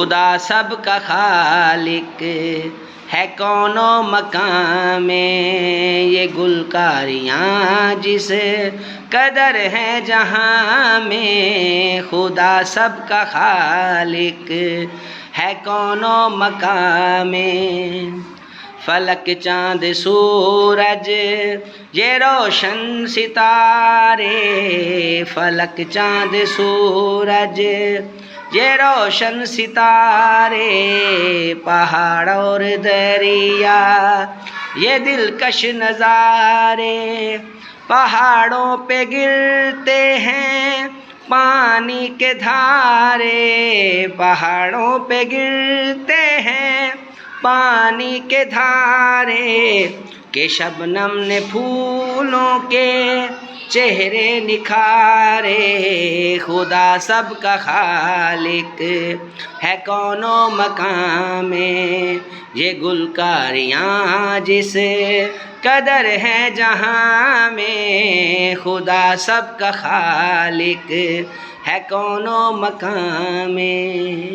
خدا سب کا خالق ہے کون و مکان میں، یہ گلکاریاں جس قدر ہے جہاں میں، خدا سب کا خالق ہے کون و مکان میں۔ فلک چاند سورج یہ روشن ستارے، فلک چاند سورج یہ روشن ستارے، پہاڑ اور دریا یہ دلکش نظارے، پہاڑوں پہ گرتے ہیں پانی کے دھارے، پہاڑوں پہ گرتے ہیں پانی کے دھارے، کہ شبنم نے پھولوں کے چہرے نکھارے، خدا سب کا خالق ہے کون و مکان میں، یہ گلکاریاں جس قدر ہے جہاں میں، خدا سب کا خالق ہے کون و مکان میں۔